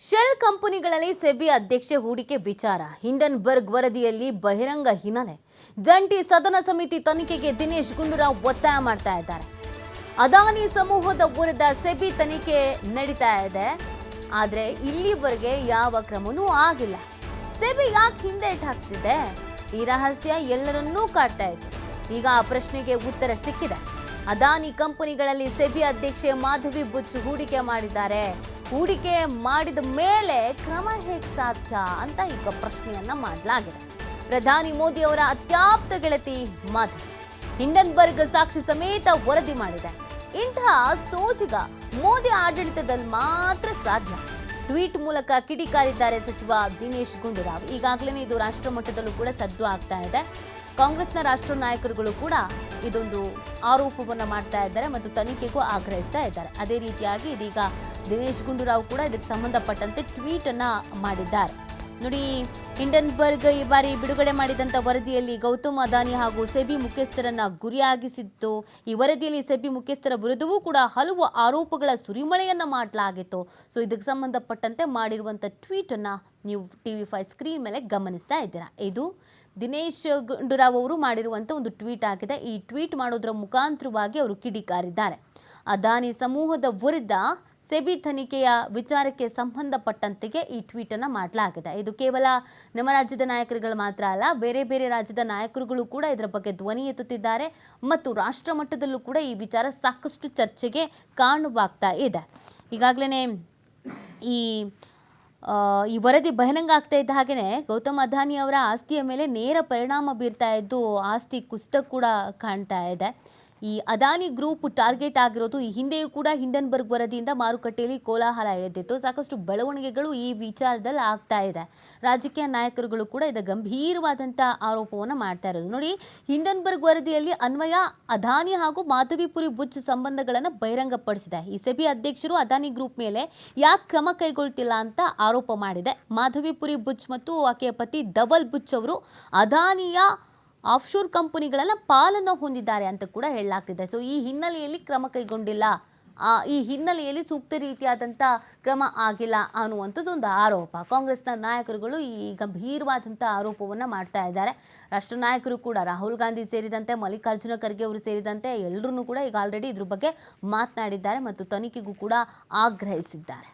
Shell ಕಂಪನಿಗಳಲ್ಲಿ SEBI ಅಧ್ಯಕ್ಷೆ ಹೂಡಿಕೆ ವಿಚಾರ ಹಿಂಡನ್ಬರ್ಗ್ ವರದಿಯಲ್ಲಿ ಬಹಿರಂಗ ಹಿನ್ನೆಲೆ ಜಂಟಿ ಸದನ ಸಮಿತಿ ತನಿಖೆಗೆ ದಿನೇಶ್ ಗುಂಡೂರಾವ್ ಒತ್ತಾಯ ಮಾಡ್ತಾ ಇದ್ದಾರೆ. ಅದಾನಿ ಸಮೂಹದ ವಿರುದ್ಧ ಸೆಬಿ ತನಿಖೆ ನಡೀತಾ ಇದೆ. ಆದರೆ ಇಲ್ಲಿವರೆಗೆ ಯಾವ ಕ್ರಮವೂ ಆಗಿಲ್ಲ. ಸೆಬಿ ಯಾಕೆ ಹಿಂದೆ ಹಾಕ್ತಿದೆ? ಈ ರಹಸ್ಯ ಎಲ್ಲರನ್ನೂ ಕಾಡ್ತಾ ಇತ್ತು. ಈಗ ಆ ಪ್ರಶ್ನೆಗೆ ಉತ್ತರ ಸಿಕ್ಕಿದೆ. ಅದಾನಿ ಕಂಪನಿಗಳಲ್ಲಿ ಸೆಬಿ ಅಧ್ಯಕ್ಷೆ ಮಾಧವಿ ಬುಚ್ ಹೂಡಿಕೆ ಮಾಡಿದ್ದಾರೆ. ಹೂಡಿಕೆ ಮಾಡಿದ ಮೇಲೆ ಕ್ರಮ ಹೇಗೆ ಸಾಧ್ಯ ಅಂತ ಈಗ ಪ್ರಶ್ನೆಯನ್ನ ಮಾಡಲಾಗಿದೆ. ಪ್ರಧಾನಿ ಮೋದಿ ಅವರ ಅತ್ಯಾಪ್ತ ಗೆಳತಿ ಮಾಧವಿ ಹಿಂಡನ್ಬರ್ಗ್ ಸಾಕ್ಷಿ ಸಮೇತ ವರದಿ ಮಾಡಿದೆ. ಇಂತಹ ಸೋಜಿಗ ಮೋದಿ ಆಡಳಿತದಲ್ಲಿ ಮಾತ್ರ ಸಾಧ್ಯ. ಟ್ವೀಟ್ ಮೂಲಕ ಕಿಡಿಕಾರಿದ್ದಾರೆ ಸಚಿವ ದಿನೇಶ್ ಗುಂಡೂರಾವ್. ಈಗಾಗಲೇ ಇದು ರಾಷ್ಟ್ರ ಮಟ್ಟದಲ್ಲೂ ಕೂಡ ಸದ್ದು ಆಗ್ತಾ ಇದೆ. ಕಾಂಗ್ರೆಸ್ನ ರಾಷ್ಟ್ರ ನಾಯಕರುಗಳು ಕೂಡ ಇದೊಂದು ಆರೋಪವನ್ನು ಮಾಡ್ತಾ ಇದ್ದಾರೆ ಮತ್ತು ತನಿಖೆಗೂ ಆಗ್ರಹಿಸ್ತಾ ಇದ್ದಾರೆ. ಅದೇ ರೀತಿಯಾಗಿ ಇದೀಗ ದಿನೇಶ್ ಗುಂಡೂರಾವ್ ಕೂಡ ಇದಕ್ಕೆ ಸಂಬಂಧಪಟ್ಟಂತೆ ಟ್ವೀಟ್ ಅನ್ನ ಮಾಡಿದ್ದಾರೆ. ನೋಡಿ, ಹಿಂಡನ್ಬರ್ಗ್ ಈ ಬಾರಿ ಬಿಡುಗಡೆ ಮಾಡಿದಂಥ ವರದಿಯಲ್ಲಿ ಗೌತಮ್ ಅದಾನಿ ಹಾಗೂ ಸೆಬಿ ಮುಖ್ಯಸ್ಥರನ್ನ ಗುರಿಯಾಗಿಸಿತ್ತು. ಈ ವರದಿಯಲ್ಲಿ ಸೆಬಿ ಮುಖ್ಯಸ್ಥರ ವಿರುದ್ಧವೂ ಕೂಡ ಹಲವು ಆರೋಪಗಳ ಸುರಿಮಳೆಯನ್ನ ಮಾಡಲಾಗಿತ್ತು. ಸೊ ಇದಕ್ಕೆ ಸಂಬಂಧಪಟ್ಟಂತೆ ಮಾಡಿರುವಂಥ ಟ್ವೀಟ್ ಅನ್ನ ನೀವು TV5 ಸ್ಕ್ರೀನ್ ಮೇಲೆ ಗಮನಿಸ್ತಾ ಇದ್ದೀರಾ. ಇದು ದಿನೇಶ್ ಗುಂಡೂರಾವ್ ಅವರು ಮಾಡಿರುವಂಥ ಒಂದು ಟ್ವೀಟ್ ಆಗಿದೆ. ಈ ಟ್ವೀಟ್ ಮಾಡೋದ್ರ ಮುಖಾಂತರವಾಗಿ ಅವರು ಕಿಡಿಕಾರಿದ್ದಾರೆ. ಅದಾನಿ ಸಮೂಹದ ವಿರುದ್ಧ ಸೆಬಿ ತನಿಖೆಯ ವಿಚಾರಕ್ಕೆ ಸಂಬಂಧಪಟ್ಟಂತೆಗೆ ಈ ಟ್ವೀಟ್ ಅನ್ನು ಮಾಡಲಾಗಿದೆ. ಇದು ಕೇವಲ ನಮ್ಮ ರಾಜ್ಯದ ನಾಯಕರುಗಳು ಮಾತ್ರ ಅಲ್ಲ, ಬೇರೆ ಬೇರೆ ರಾಜ್ಯದ ನಾಯಕರುಗಳು ಕೂಡ ಇದರ ಬಗ್ಗೆ ಧ್ವನಿ ಎತ್ತುತ್ತಿದ್ದಾರೆ ಮತ್ತು ರಾಷ್ಟ್ರ ಮಟ್ಟದಲ್ಲೂ ಕೂಡ ಈ ವಿಚಾರ ಸಾಕಷ್ಟು ಚರ್ಚೆಗೆ ಕಾರಣವಾಗ್ತಾ ಇದೆ. ಈಗಾಗಲೇ ಈ ವರದಿ ಬಹಿರಂಗ ಆಗ್ತಾ ಇದ್ದ ಹಾಗೆಯೇ ಗೌತಮ್ ಅದಾನಿ ಅವರ ಆಸ್ತಿಯ ಮೇಲೆ ನೇರ ಪರಿಣಾಮ ಬೀರ್ತಾ ಇದ್ದು ಆಸ್ತಿ ಕುಸಿತ ಕೂಡ ಕಾಣ್ತಾ ಇದೆ. ಈ ಅದಾನಿ ಗ್ರೂಪ್ ಟಾರ್ಗೆಟ್ ಆಗಿರೋದು ಈ ಹಿಂದೆಯೂ ಕೂಡ ಹಿಂಡನ್ಬರ್ಗ್ ವರದಿಯಿಂದ ಮಾರುಕಟ್ಟೆಯಲ್ಲಿ ಕೋಲಾಹಲ ಎದ್ದಿತ್ತು. ಸಾಕಷ್ಟು ಬೆಳವಣಿಗೆಗಳು ಈ ವಿಚಾರದಲ್ಲಿ ಆಗ್ತಾ ಇದೆ. ರಾಜಕೀಯ ನಾಯಕರುಗಳು ಕೂಡ ಇದು ಗಂಭೀರವಾದಂಥ ಆರೋಪವನ್ನು ಮಾಡ್ತಾ ಇರೋದು. ನೋಡಿ, ಹಿಂಡನ್ಬರ್ಗ್ ವರದಿಯಲ್ಲಿ ಅನ್ವಯ ಅದಾನಿ ಹಾಗೂ ಮಾಧವಿಪುರಿ ಬುಚ್ ಸಂಬಂಧಗಳನ್ನು ಬಹಿರಂಗಪಡಿಸಿದೆ. ಈ ಸೆಬಿ ಅಧ್ಯಕ್ಷರು ಅದಾನಿ ಗ್ರೂಪ್ ಮೇಲೆ ಯಾಕೆ ಕ್ರಮ ಕೈಗೊಳ್ತಿಲ್ಲ ಅಂತ ಆರೋಪ ಮಾಡಿದೆ. ಮಾಧವಿಪುರಿ ಬುಚ್ ಮತ್ತು ಆಕೆಯ ಪತಿ ಧವಲ್ ಬುಚ್ ಅವರು ಅದಾನಿಯ ಆಫ್ಶೋರ್ ಕಂಪನಿಗಳೆಲ್ಲ ಪಾಲನ್ನು ಹೊಂದಿದ್ದಾರೆ ಅಂತ ಕೂಡ ಹೇಳಲಾಗ್ತಿದೆ. ಸೊ ಈ ಹಿನ್ನೆಲೆಯಲ್ಲಿ ಕ್ರಮ ಕೈಗೊಂಡಿಲ್ಲ, ಈ ಹಿನ್ನೆಲೆಯಲ್ಲಿ ಸೂಕ್ತ ರೀತಿಯಾದಂಥ ಕ್ರಮ ಆಗಿಲ್ಲ ಅನ್ನುವಂಥದ್ದು ಒಂದು ಆರೋಪ. ಕಾಂಗ್ರೆಸ್ನ ನಾಯಕರುಗಳು ಈ ಗಂಭೀರವಾದಂಥ ಆರೋಪವನ್ನು ಮಾಡ್ತಾ ಇದ್ದಾರೆ. ರಾಷ್ಟ್ರ ನಾಯಕರು ಕೂಡ ರಾಹುಲ್ ಗಾಂಧಿ ಸೇರಿದಂತೆ ಮಲ್ಲಿಕಾರ್ಜುನ ಖರ್ಗೆ ಅವರು ಸೇರಿದಂತೆ ಎಲ್ಲರೂ ಕೂಡ ಈಗ ಆಲ್ರೆಡಿ ಇದ್ರ ಬಗ್ಗೆ ಮಾತನಾಡಿದ್ದಾರೆ ಮತ್ತು ತನಿಖೆಗೂ ಕೂಡ ಆಗ್ರಹಿಸಿದ್ದಾರೆ.